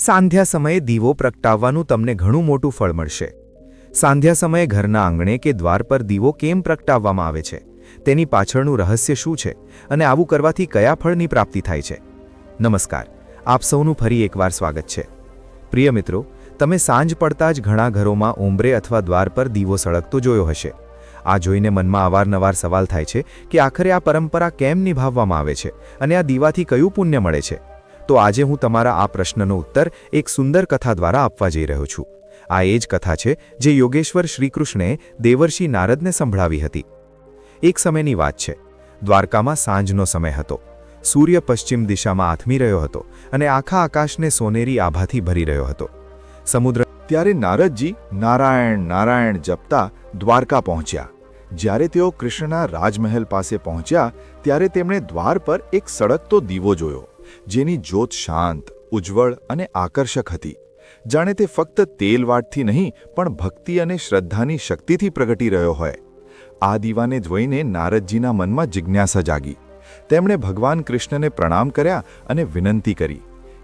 સાંધ્યા સમયે દીવો પ્રગટાવવાનું તમને ઘણું મોટું ફળ મળશે। સાંધ્યા સમયે ઘરના આંગણે કે દ્વાર પર દીવો કેમ પ્રગટાવવામાં આવે છે, તેની પાછળનું રહસ્ય શું છે અને આવું કરવાથી કયા ફળની પ્રાપ્તિ થાય છે? નમસ્કાર, આપ સૌનું ફરી એકવાર સ્વાગત છે। પ્રિય મિત્રો, તમે સાંજ પડતા જ ઘણા ઘરોમાં ઉંબરે અથવા દ્વાર પર દીવો સળગતો જોયો હશે। આ જોઈને મનમાં અવારનવાર સવાલ થાય છે કે આખરે આ પરંપરા કેમ નિભાવવામાં આવે છે અને આ દીવાથી કયું પુણ્ય મળે છે? તો આજે હું તમારા આ પ્રશ્નનો ઉત્તર એક સુંદર કથા દ્વારા આપવા જઈ રહ્યો છું। આ એ જ કથા છે જે યોગેશ્વર શ્રીકૃષ્ણે દેવર્ષિ નારદને સંભળાવી હતી। એક સમયની વાત છે। દ્વારકામાં સાંજનો સમય હતો। સૂર્ય પશ્ચિમ દિશામાં આથમી રહ્યો હતો અને આખા આકાશને સોનેરી આભાથી ભરી રહ્યો હતો। સમુદ્ર ત્યારે નારદજી નારાયણ નારાયણ જપતા દ્વારકા પહોંચ્યા। જ્યારે તેઓ કૃષ્ણના રાજમહેલ પાસે પહોંચ્યા ત્યારે તેમણે દ્વાર પર એક સળગતો દીવો જોયો, જેની જ્યોત શાંત, ઉજ્જવળ અને આકર્ષક હતી। જાણે તે ફક્ત તેલવાટથી નહીં પણ ભક્તિ અને શ્રદ્ધાની શક્તિથી પ્રગટી રહ્યો હોય। આ દીવાને જોઈને નારદજીના મનમાં જિજ્ઞાસા જાગી। તેમણે ભગવાન કૃષ્ણને પ્રણામ કર્યા અને વિનંતી કરી,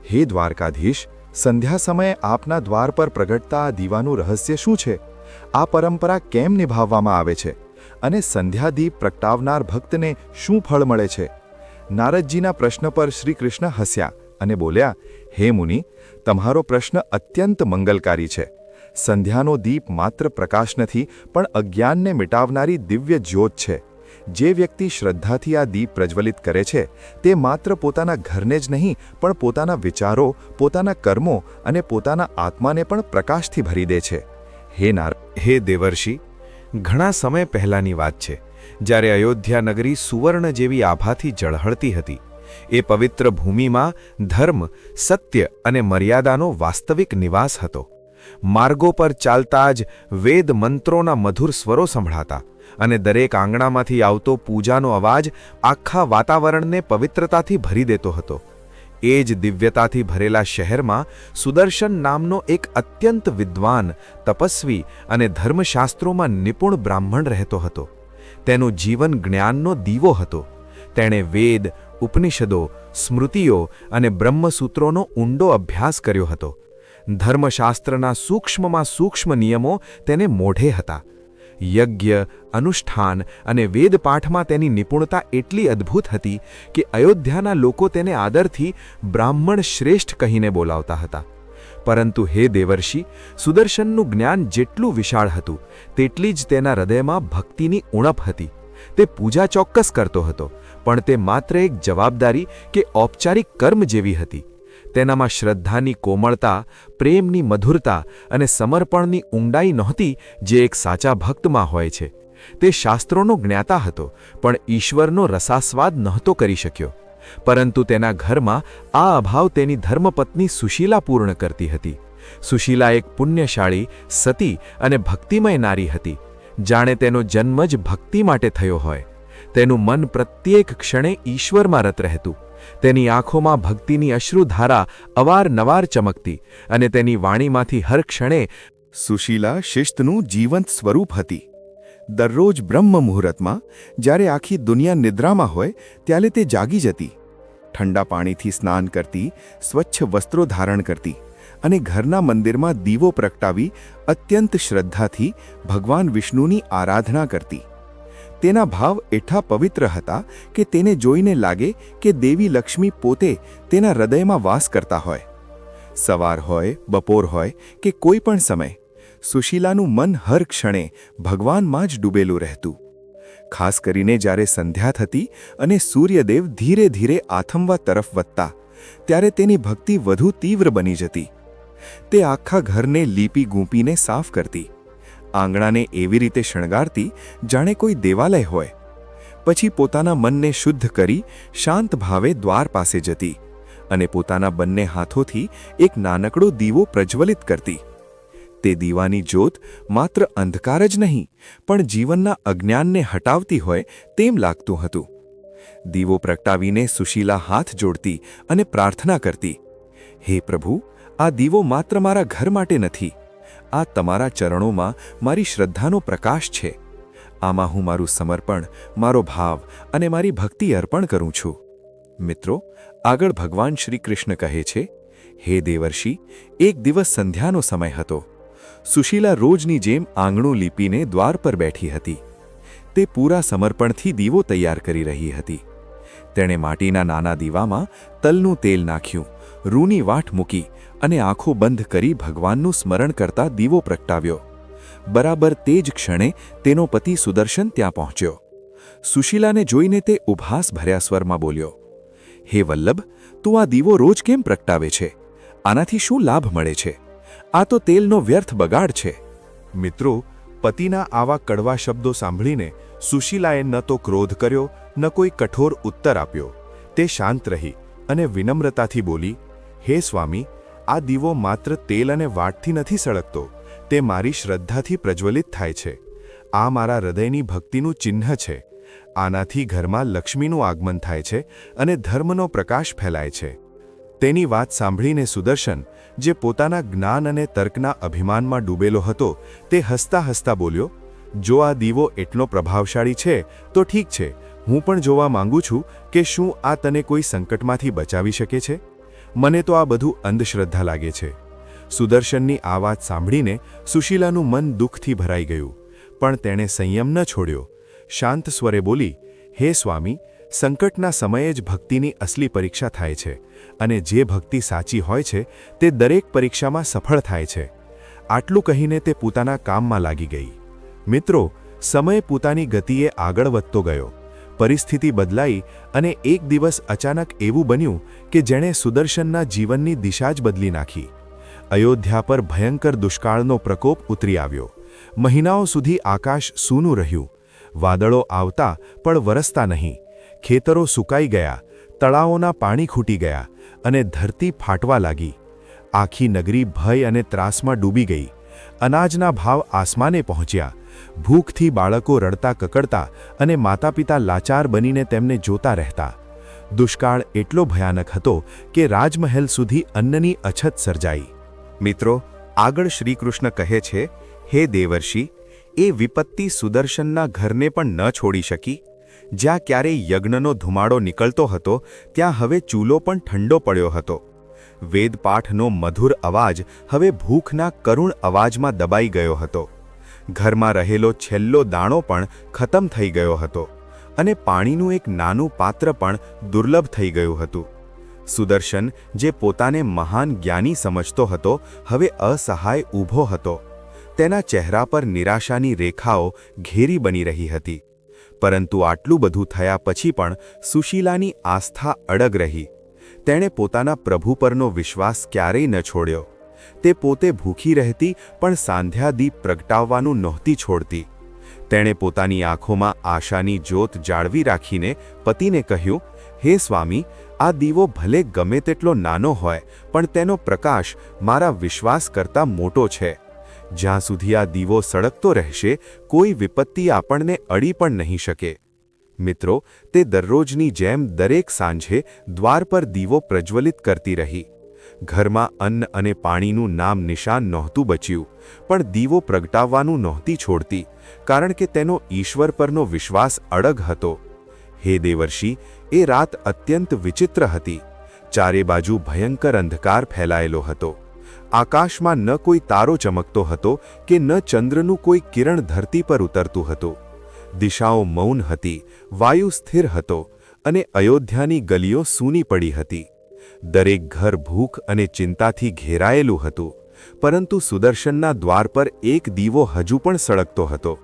હે દ્વારકાધીશ, સંધ્યા સમયે આપના દ્વાર પર પ્રગટતા આ દીવાનું રહસ્ય શું છે? આ પરંપરા કેમ નિભાવવામાં આવે છે અને સંધ્યાદીપ પ્રગટાવનાર ભક્તને શું ફળ મળે છે? નારદજીના પ્રશ્ન પર શ્રી કૃષ્ણ હસ્યા અને બોલ્યા, હે મુનિ, તમારો પ્રશ્ન અત્યંત મંગલકારી છે। સંધ્યાનો દીપ માત્ર પ્રકાશ નથી પણ અજ્ઞાનને મિટાવનારી દિવ્ય જ્યોત છે। જે વ્યક્તિ શ્રદ્ધાથી આ દીપ પ્રજ્વલિત કરે છે તે માત્ર પોતાના ઘરને જ નહીં પણ પોતાના વિચારો, પોતાના કર્મો અને પોતાના આત્માને પણ પ્રકાશથી ભરી દે છે। હે દેવર્ષિ, ઘણા સમય પહેલાંની વાત છે, જ્યારે અયોધ્યા નગરી સુવર્ણ જેવી આભાથી ઝળહળતી હતી। એ પવિત્ર ભૂમિમાં ધર્મ, સત્ય અને મર્યાદાનો વાસ્તવિક નિવાસ હતો। માર્ગો પર ચાલતા જ વેદ મંત્રોના મધુર સ્વરો સંભળાતા અને દરેક આંગણામાંથી આવતો પૂજાનો અવાજ આખા વાતાવરણને પવિત્રતાથી ભરી દેતો હતો। એ જ દિવ્યતાથી ભરેલા શહેરમાં સુદર્શન નામનો એક અત્યંત વિદ્વાન, તપસ્વી અને ધર્મશાસ્ત્રોમાં નિપુણ બ્રાહ્મણ રહેતો હતો। તેનું જીવન જ્ઞાનનો દીવો હતો। તેણે વેદ, ઉપનિષદો, સ્મૃતિઓ અને બ્રહ્મસૂત્રોનો ઊંડો અભ્યાસ કર્યો હતો। ધર્મશાસ્ત્રના સૂક્ષ્મમાં સૂક્ષ્મ નિયમો તેને મોઢે હતા। યજ્ઞ, અનુષ્ઠાન અને વેદપાઠમાં તેની નિપુણતા એટલી અદ્ભુત હતી કે અયોધ્યાના લોકો તેને આદરથી બ્રાહ્મણ શ્રેષ્ઠ કહીને બોલાવતા હતા। પરંતુ હે દેવર્ષિ, સુદર્શનનું જ્ઞાન જેટલું વિશાળ હતું તેટલી જ તેના હૃદયમાં ભક્તિની ઉણપ હતી। તે પૂજા ચોક્કસ કરતો હતો, પણ તે માત્ર એક જવાબદારી કે ઔપચારિક કર્મ જેવી હતી। તેનામાં શ્રદ્ધાની કોમળતા, પ્રેમની મધુરતા અને સમર્પણની ઊંડાઈ નહોતી જે એક સાચા ભક્તમાં હોય છે। તે શાસ્ત્રોનો જ્ઞાતા હતો, પણ ઈશ્વરનો રસાસ્વાદ નહોતો કરી શક્યો। પરંતુ તેના ઘરમાં આ અભાવ તેની ધર્મપત્ની સુશીલા પૂર્ણ કરતી હતી। સુશીલા એક પુણ્યશાળી, સતી અને ભક્તિમય નારી હતી। જાણે તેનો જન્મ જ ભક્તિ માટે થયો હોય। તેનું મન પ્રત્યેક ક્ષણે ઈશ્વરમાં રત રહેતું। તેની આંખોમાં ભક્તિની અશ્રુધારા અવારનવાર ચમકતી અને તેની વાણીમાંથી હર ક્ષણે સુશીલા શિસ્તનું જીવંત સ્વરૂપ હતી। દરરોજ બ્રહ્મ મુહૂર્તમાં, જ્યારે આખી દુનિયા નિદ્રામાં હોય ત્યારે તે જાગી જતી, ઠંડા પાણીથી સ્નાન કરતી, સ્વચ્છ વસ્ત્રો ધારણ કરતી અને ઘરના મંદિરમાં દીવો પ્રગટાવી અત્યંત શ્રદ્ધાથી ભગવાન વિષ્ણુની આરાધના કરતી। તેના ભાવ એટલા પવિત્ર હતા કે તેને જોઈને લાગે કે દેવી લક્ષ્મી પોતે તેના હૃદયમાં વાસ કરતા હોય। સવાર હોય, બપોર હોય કે કોઈ પણ સમય, સુશીલાનું મન હર ક્ષણે ભગવાનમાં જ ડૂબેલું રહેતું। ખાસ કરીને જ્યારે સંધ્યા થતી અને સૂર્યદેવ ધીરે ધીરે આથમવા તરફ વધતા ત્યારે તેની ભક્તિ વધુ તીવ્ર બની જતી। તે આખા ઘરને લીપી ગૂંપીને સાફ કરતી, આંગણાને એવી રીતે શણગારતી જાણે કોઈ દેવાલય હોય। પછી પોતાના મનને શુદ્ધ કરી શાંત ભાવે દ્વાર પાસે જતી અને પોતાના બંને હાથોથી એક નાનકડો દીવો પ્રજ્વલિત કરતી। તે દીવાની જ્યોત માત્ર અંધકાર જ નહીં પણ જીવનના અજ્ઞાનને હટાવતી હોય તેમ લાગતું હતું। દીવો પ્રગટાવીને સુશીલા હાથ જોડતી અને પ્રાર્થના કરતી, હે પ્રભુ, આ દીવો માત્ર મારા ઘર માટે નથી, આ તમારા ચરણોમાં મારી શ્રદ્ધાનો પ્રકાશ છે। આમાં હું મારું સમર્પણ, મારો ભાવ અને મારી ભક્તિ અર્પણ કરું છું। મિત્રો, આગળ ભગવાન શ્રી કૃષ્ણ કહે છે હે દેવર્ષિ, એક દિવસ સંધ્યાનો સમય હતો. સુશીલા રોજની જેમ આંગણું લીપીને દ્વાર પર બેઠી હતી. તે પૂરા સમર્પણથી દીવો તૈયાર કરી રહી હતી. તેણે માટીના નાના દીવામાં તલનું તેલ નાખ્યું, રૂની વાટ મૂકી અને આંખો બંધ કરી ભગવાનનું સ્મરણ કરતા દીવો પ્રગટાવ્યો. બરાબર તે જ ક્ષણે તેનો પતિ સુદર્શન ત્યાં પહોંચ્યો. સુશીલાને જોઈને તે ઉપહાસ ભર્યા સ્વરમાં બોલ્યો, હે વલ્લભ, તું આ દીવો રોજ કેમ પ્રગટાવે છે? આનાથી શું લાભ મળે છે? આ તો તેલનો વ્યર્થ બગાડ છે. મિત્રો, પતિના આવા કડવા શબ્દો સાંભળીને સુશીલાએ ન તો ક્રોધ કર્યો ન કોઈ કઠોર ઉત્તર આપ્યો. તે શાંત રહી અને વિનમ્રતાથી બોલી, હે સ્વામી, આ દીવો માત્ર તેલ અને વાટથી નથી સળગતો, તે મારી શ્રદ્ધાથી પ્રજ્વલિત થાય છે. આ મારા હૃદયની ભક્તિનું ચિહ્ન છે. આનાથી ઘરમાં લક્ષ્મીનું આગમન થાય છે અને ધર્મનો પ્રકાશ ફેલાય છે. તેની વાત સાંભળીને સુદર્શન, જે પોતાના જ્ઞાન અને તર્કના અભિમાનમાં ડૂબેલો હતો, તે હસતા હસતા બોલ્યો, જો આ દીવો એટલો પ્રભાવશાળી છે તો ઠીક છે, હું પણ જોવા માંગુ છું કે શું આ તને કોઈ સંકટમાંથી બચાવી શકે છે. મને તો આ બધું અંધશ્રદ્ધા લાગે છે. સુદર્શનની આ વાત સાંભળીને સુશીલાનું મન દુઃખથી ભરાઈ ગયું, પણ તેણે સંયમ ન છોડ્યો. શાંત સ્વરે બોલી, હે સ્વામી, સંકટના સમયે જ ભક્તિની અસલી પરીક્ષા થાય છે અને જે ભક્તિ સાચી હોય છે તે દરેક પરીક્ષામાં સફળ થાય છે. આટલું કહીને તે પોતાના કામમાં લાગી ગઈ. મિત્રો, સમય પોતાની ગતિએ આગળ વધતો ગયો. પરિસ્થિતિ બદલાઈ અને એક દિવસ અચાનક એવું બન્યું કે જેણે સુદર્શનના જીવનની દિશા જ બદલી નાખી. અયોધ્યા પર ભયંકર દુષ્કાળનો પ્રકોપ ઉતરી આવ્યો. મહિનાઓ સુધી આકાશ સૂનું રહ્યું. વાદળો આવતા પણ વરસતા નહીં. ખેતરો સુકાઈ ગયા, તળાવોના પાણી ખૂટી ગયા અને ધરતી ફાટવા લાગી. આખી નગરી ભય અને ત્રાસમાં ડૂબી ગઈ. અનાજના ભાવ આસમાને પહોંચ્યા. ભૂખથી બાળકો રડતા કકડતા અને માતાપિતા લાચાર બનીને તેમને જોતા રહેતા. દુષ્કાળ એટલો ભયાનક હતો કે રાજમહેલ સુધી અન્નની અછત સર્જાઈ. મિત્રો, આગળ શ્રીકૃષ્ણ કહે છે, હે દેવર્ષિ, એ વિપત્તિ સુદર્શનના ઘરને પણ ન છોડી શકી. જ્યાં ક્યારેય યજ્ઞનો ધુમાડો નીકળતો હતો ત્યાં હવે ચૂલો પણ ઠંડો પડ્યો હતો. વેદપાઠનો મધુર અવાજ હવે ભૂખના કરુણ અવાજમાં દબાઈ ગયો હતો. ઘરમાં રહેલો છેલ્લો દાણો પણ ખતમ થઈ ગયો હતો અને પાણીનું એક નાનું પાત્ર પણ દુર્લભ થઈ ગયું હતું. સુદર્શન, જે પોતાને મહાન જ્ઞાની સમજતો હતો, હવે અસહાય ઊભો હતો. તેના ચહેરા પર નિરાશાની રેખાઓ ઘેરી બની રહી હતી. પરંતુ આટલું બધું થયા પછી પણ સુશીલાની આસ્થા અડગ રહી. તેણે પોતાના પ્રભુ પરનો વિશ્વાસ ક્યારેય ન છોડ્યો. તે પોતે ભૂખી રહેતી પણ સાંધ્યાદીપ પ્રગટાવવાનું નહોતી છોડતી. તેણે પોતાની આંખોમાં આશાની જ્યોત જાળવી રાખીને પતિને કહ્યું, હે સ્વામી, આ દીવો ભલે ગમે તેટલો નાનો હોય પણ તેનો પ્રકાશ મારા વિશ્વાસ કરતાં મોટો છે. જ્યાં સુધી આ દીવો સળગતો રહેશે, કોઈ વિપત્તિ આપણને અડી પણ નહીં શકે. મિત્રો, તે દરરોજની જેમ દરેક સાંજે દ્વાર પર દીવો પ્રજ્વલિત કરતી રહી. ઘરમાં અન્ન અને પાણીનું નામ નિશાન નહોતું બચ્યું, પણ દીવો પ્રગટાવવાનું નહોતી છોડતી, કારણ કે તેનો ઈશ્વર પરનો વિશ્વાસ અડગ હતો. હે દેવર્ષિ, એ રાત અત્યંત વિચિત્ર હતી. ચારે બાજુ ભયંકર અંધકાર ફેલાયેલો હતો. આકાશમાં ન કોઈ તારો ચમકતો હતો કે ન ચંદ્રનું કોઈ કિરણ ધરતી પર ઉતરતું હતું. દિશાઓ મૌન હતી, વાયુ સ્થિર હતો અને અયોધ્યાની ગલીઓ સૂની પડી હતી. દરેક ઘર ભૂખ અને ચિંતાથી ઘેરાયેલું હતું, પરંતુ સુદર્શનના દ્વાર પર એક દીવો હજુ પણ સળગતો હતો.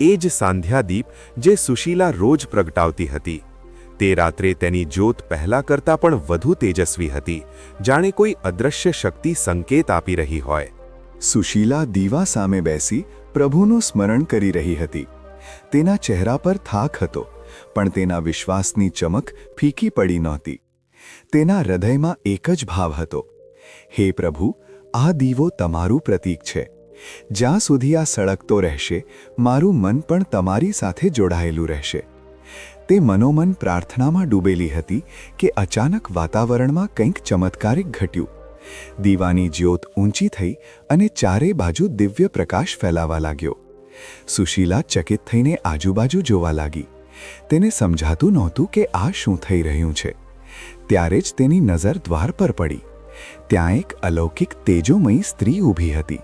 એ જ સાંધ્યાદીપ જે સુશીલા રોજ પ્રગટાવતી હતી. તે રાત્રે તેની જ્યોત પહેલા કરતાં પણ વધુ તેજસ્વી હતી, જાણે કોઈ અદૃશ્ય શક્તિ સંકેત આપી રહી હોય. સુશીલા દીવા સામે બેસી પ્રભુનું સ્મરણ કરી રહી હતી. તેના ચહેરા પર થાક હતો, પણ તેના વિશ્વાસની ચમક ફીકી પડી નહોતી. તેના હૃદયમાં એક જ ભાવ હતો, હે પ્રભુ, આ દીવો તમારું પ્રતીક છે. જ્યાં સુધી આ સળગતો રહેશે, મારું મન પણ તમારી સાથે જોડાયેલું રહેશે. તે મનોમન પ્રાર્થનામાં ડૂબેલી હતી કે અચાનક વાતાવરણમાં કંઈક ચમત્કારિક ઘટ્યું. દીવાની જ્યોત ઊંચી થઈ અને ચારે બાજુ દિવ્ય પ્રકાશ ફેલાવા લાગ્યો. સુશીલા ચકિત થઈને આજુબાજુ જોવા લાગી. તેને સમજાતું નહોતું કે આ શું થઈ રહ્યું છે. ત્યારે જ તેની નજર દ્વાર પર પડી. ત્યાં એક અલૌકિક તેજોમયી સ્ત્રી ઊભી હતી.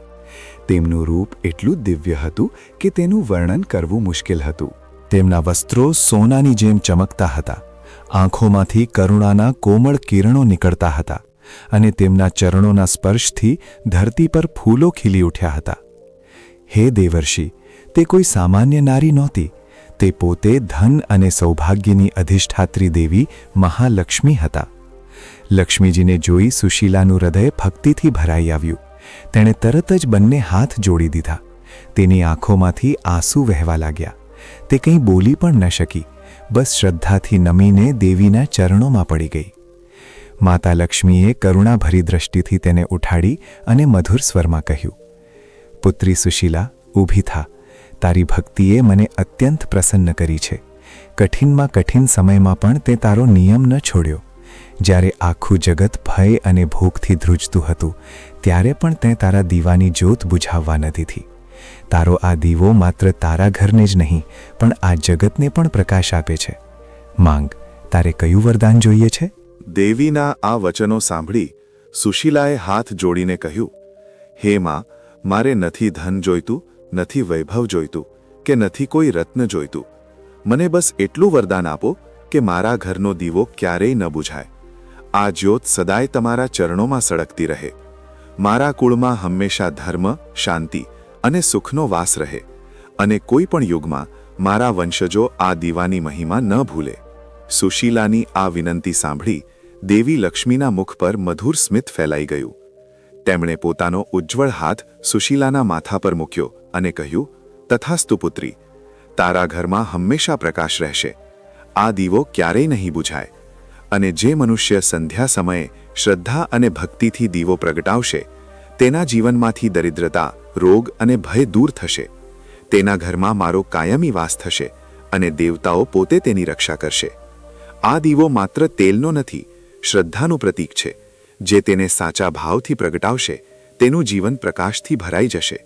તેમનું રૂપ એટલું દિવ્ય હતું કે તેનું વર્ણન કરવું મુશ્કેલ હતું. તેમના વસ્ત્રો સોનાની જેમ ચમકતા હતા, આંખોમાંથી કરુણાના કોમળ કિરણો નીકળતા હતા અને તેમના ચરણોના સ્પર્શથી ધરતી પર ફૂલો ખીલી ઉઠ્યા હતા. હે દેવર્ષિ, તે કોઈ સામાન્ય નારી નહોતી. તે પોતે ધન અને સૌભાગ્યની અધિષ્ઠાત્રી દેવી મહાલક્ષ્મી હતા. લક્ષ્મીજીને જોઈ સુશીલાનું હૃદય ભક્તિથી ભરાઈ આવ્યું. તેણે તરત જ બંને હાથ જોડી દીધા. તેની આંખોમાંથી આંસુ વહેવા લાગ્યા. તે કંઈ બોલી પણ ન શકી, બસ શ્રદ્ધાથી નમીને દેવીના ચરણોમાં પડી ગઈ. માતા લક્ષ્મીએ કરુણાભરી દ્રષ્ટિથી તેને ઉઠાડી અને મધુર સ્વરમાં કહ્યું, પુત્રી સુશીલા, ઊભી થા. તારી ભક્તિએ મને અત્યંત પ્રસન્ન કરી છે. કઠિનમાં કઠિન સમયમાં પણ તે તારો નિયમ ન છોડ્યો. જ્યારે આખું જગત ભય અને ભૂખથી ધ્રુજતું હતું, ત્યારે પણ તે તારા દીવાની જ્યોત બુઝાવવા ન દીધી. તારો આ દીવો માત્ર તારા ઘરને જ નહીં, પણ આ જગતને પણ પ્રકાશ આપે છે. માંગ, તારે કયું વરદાન જોઈએ છે? દેવીના આ વચનો સાંભળી સુશીલાએ હાથ જોડીને કહ્યું, હે માં, મારે નથી ધન જોઈતું, નથી વૈભવ જોઈતું કે નથી કોઈ રત્ન જોઈતું. મને બસ એટલું વરદાન આપો કે મારા ઘરનો દીવો ક્યારેય ન બુઝાય. આ જ્યોત સદાય તમારા ચરણોમાં સળગતી રહે. મારા કુળમાં હંમેશા ધર્મ, શાંતિ અને સુખનો વાસ રહે અને કોઈ પણ યુગમાં મારા વંશજો આ દીવાની મહિમા ન ભૂલે. સુશીલાની આ વિનંતી સાંભળી દેવી લક્ષ્મીના મુખ પર મધુર સ્મિત ફેલાઈ ગયું. તેમણે પોતાનો ઉજ્જવળ હાથ સુશીલાના માથા પર મૂક્યો અને કહ્યું, તથાસ્તુ પુત્રી, તારા ઘરમાં હંમેશા પ્રકાશ રહેશે. આ દીવો ક્યારેય નહીં બુઝાય. અને જે મનુષ્ય સંધ્યા સમયે શ્રદ્ધા અને ભક્તિથી દીવો પ્રગટાવશે, તેના જીવનમાંથી દરિદ્રતા, રોગ અને ભય દૂર થશે. તેના ઘરમાં મારો કાયમી વાસ થશે અને દેવતાઓ પોતે તેની રક્ષા કરશે. આ દીવો માત્ર તેલનો નથી, શ્રદ્ધાનું પ્રતીક છે. જે તેને સાચા ભાવથી પ્રગટાવશે, તેનું જીવન પ્રકાશથી ભરાઈ જશે.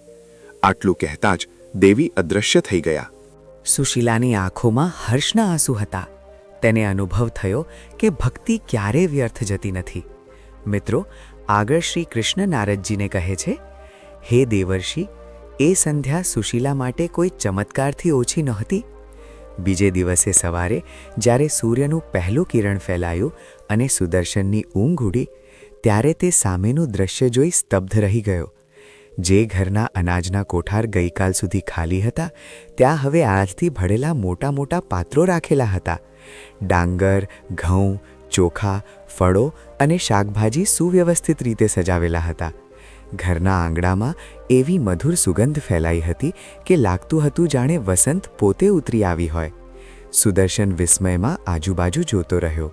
આટલું કહેતા જ દેવી અદૃશ્ય થઈ ગયા. સુશીલાની આંખોમાં હર્ષના આંસુ હતા. તેને અનુભવ થયો કે ભક્તિ ક્યારેય વ્યર્થ જતી નથી. મિત્રો, આગળ શ્રી કૃષ્ણ નારદજીને કહે છે, હે દેવર્ષિ, એ સંધ્યા સુશીલા માટે કોઈ ચમત્કારથી ઓછી નહોતી. બીજે દિવસે સવારે જ્યારે સૂર્યનું પહેલું કિરણ ફેલાયું અને સુદર્શનની ઊંઘ ઉડી, ત્યારે તે સામેનું દ્રશ્ય જોઈ સ્તબ્ધ રહી ગયો. જે ઘરના અનાજના કોઠાર ગઈકાલ સુધી ખાલી હતા, ત્યાં હવે આજથી ભળેલા મોટા મોટા પાત્રો રાખેલા હતા. ડાંગર, ઘઉં, ચોખા, ફળો અને શાકભાજી સુવ્યવસ્થિત રીતે સજાવેલા હતા. ઘરના આંગણામાં એવી મધુર સુગંધ ફેલાઈ હતી કે લાગતું હતું જાણે વસંત પોતે ઉતરી આવી હોય. સુદર્શન વિસ્મયમાં આજુબાજુ જોતો રહ્યો.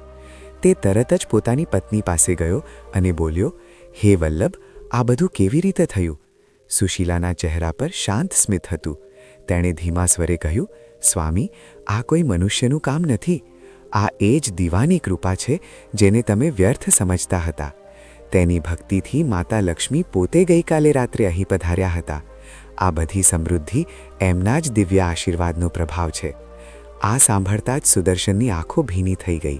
તે તરત જ પોતાની પત્ની પાસે ગયો અને બોલ્યો, હે વલ્લભ, આ બધું કેવી રીતે થયું? સુશીલાના ચહેરા પર શાંત સ્મિત હતું. તેણે ધીમા સ્વરે કહ્યું, સ્વામી, આ કોઈ મનુષ્યનું કામ નથી. આ એ જ દીવાની કૃપા છે જેને તમે વ્યર્થ સમજતા હતા. તેની ભક્તિથી માતા લક્ષ્મી પોતે ગઈકાલે રાત્રે અહીં પધાર્યા હતા. આ બધી સમૃદ્ધિ એમના જ દિવ્ય આશીર્વાદનો પ્રભાવ છે. આ સાંભળતા જ સુદર્શનની આંખો ભીની થઈ ગઈ.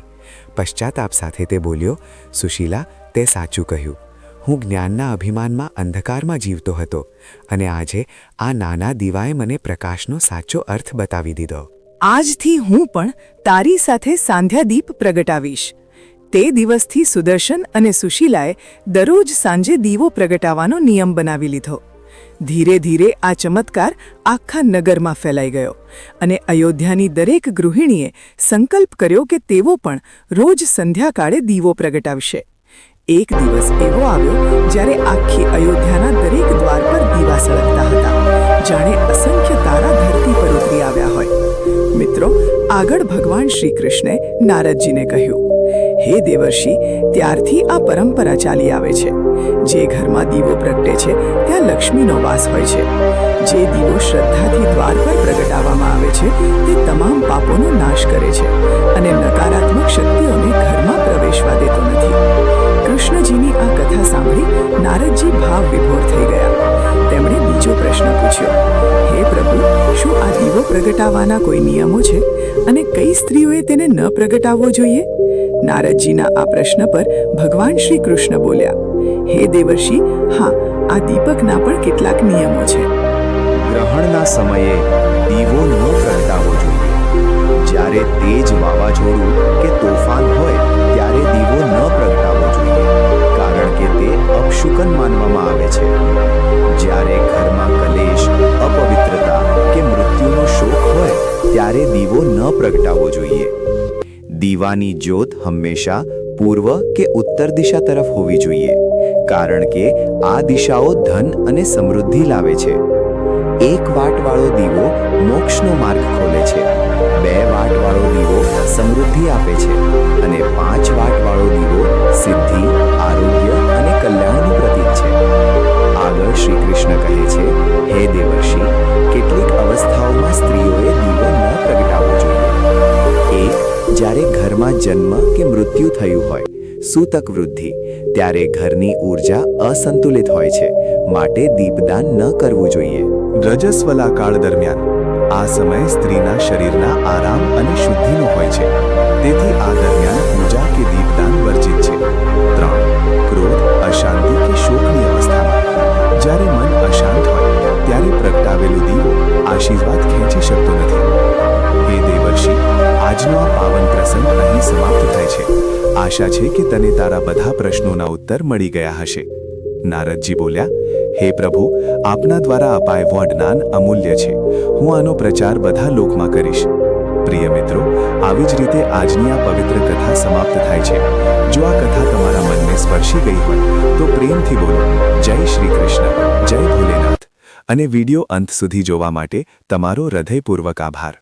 પશ્ચાતાપ સાથે તે બોલ્યો, સુશીલા, તે સાચું કહ્યું. હું જ્ઞાનના અભિમાનમાં અંધકારમાં જીવતો હતો અને આજે આ નાના દીવાએ મને પ્રકાશનો સાચો અર્થ બતાવી દીધો. આજથી હું પણ તારી સાથે સાંધ્યાદીપ પ્રગટાવીશ. તે દિવસથી સુદર્શન અને સુશીલાએ દરરોજ સાંજે દીવો પ્રગટાવવાનો નિયમ બનાવી લીધો. ધીરે ધીરે આ ચમત્કાર આખા નગરમાં ફેલાઈ ગયો અને અયોધ્યાની દરેક ગૃહિણીએ સંકલ્પ કર્યો કે તેઓ પણ રોજ સંધ્યાકાળે દીવો પ્રગટાવશે. એક દિવસ એવો આવ્યો જ્યારે આખી અયોધ્યાના દરેક દ્વાર પર દીવા સળગતા હતા, જાણે અસંખ્ય તારા ધરતી પર ઉતરી આવ્યા હોય. મિત્રો, આગળ ભગવાન શ્રી કૃષ્ણે નારદજીને કહ્યું, હે દેવર્ષિ, ત્યારથી આ પરંપરા ચાલી આવે છે. જે ઘરમાં દીવો પ્રગટે છે ત્યાં લક્ષ્મીનો વાસ હોય છે. જે દીવો શ્રદ્ધાથી દ્વાર પર પ્રગટાવવામાં આવે છે તે તમામ પાપોનો નાશ કરે છે અને નકારાત્મક શક્તિઓને ઘરમાં પ્રવેશવા દેતો નથી. કૃષ્ણજીની આ કથા સાંભળી નારદજી ભાવ વિભોર થઈ ગયા. તેમણે બીજો પ્રશ્ન પૂછ્યો, હે પ્રભુ, શું આ દીવો પ્રગટાવવાના કોઈ નિયમો છે અને કઈ સ્ત્રીઓએ તેને ન પ્રગટાવવો જોઈએ? નારદજીના આ પ્રશ્ન પર ભગવાન શ્રી કૃષ્ણ બોલ્યા, હે દેવર્ષિ, હા, આ દીપકના પણ કેટલાક નિયમો છે. ગ્રહણના સમયે દીવો ન પ્રગટાવવો જોઈએ. જ્યારે તેજ વાવાઝોડું કે તોફાન હોય ત્યારે દીવો ન પ્રગટાવવો જોઈએ, કારણ કે તે અપશુકન માનવામાં આવે છે. જ્યારે ઘરમાં કલેશ, અપવિત્રતા કે મૃત્યુનો શોક હોય ત્યારે દીવો ન પ્રગટાવવો જોઈએ. દીવાની જ્યોત હંમેશા પૂર્વ કે ઉત્તર દિશા તરફ હોવી જોઈએ, કારણ કે આ દિશાઓ ધન અને સમૃદ્ધિ લાવે છે. એક વાટવાળો દીવો મોક્ષનો માર્ગ ખોલે છે, 2 વાટવાળો દીવો સમૃદ્ધિ આપે છે અને 5 વાટવાળો દીવો સિદ્ધિ, આરોગ્ય અને કલ્યાણનું પ્રતીક છે. આગળ શ્રી કૃષ્ણ કહે છે, હે દેવર્ષિ, કેટલીક અવસ્થાઓમાં સ્ત્રીઓએ દીવો ન પ્રગટાવવો જોઈએ. 1. જ્યારે ઘરમાં જન્મ કે મૃત્યુ થયું હોય, સૂતક વૃદ્ધિ, ત્યારે ઘરની ઊર્જા અસંતુલિત હોય છે, માટે દીપદાન ન કરવું જોઈએ. રજસ્વલા કાળ દરમિયાન આ સમય સ્ત્રીના શરીરના આરામ અને શુદ્ધિનો હોય છે, તેથી આ દરમિયાન પૂજા કે દીપદાન વર્જિત છે. 3. ક્રોધ, અશાંતિ કે શોકની અવસ્થામાં, જ્યારે મન અશાંત હોય ત્યારે પ્રગટાવેલું દીવો આશીર્વાદ ખેંચી શકતો નથી. હે દેવર્ષિ, આજનો આ પાવન પ્રસંગ અહીં સમાપ્ત થાય છે. આશા છે કે તને તારા બધા પ્રશ્નોના ઉત્તર મળી ગયા હશે. નારદજી બોલ્યા, હે પ્રભુ, આપના દ્વારા અપાયેલું આ જ્ઞાન અમૂલ્ય છે. હું આનો પ્રચાર બધા લોકમાં કરીશ. પ્રિય મિત્રો, આવી જ રીતે આજની આ પવિત્ર કથા સમાપ્ત થાય છે. જો આ કથા તમારા મનને સ્પર્શી ગઈ હોય તો પ્રેમથી બોલો, જય શ્રી કૃષ્ણ, જય ભોલેનાથ. અને વિડિયો અંત સુધી જોવા માટે તમારો હૃદયપૂર્વક આભાર.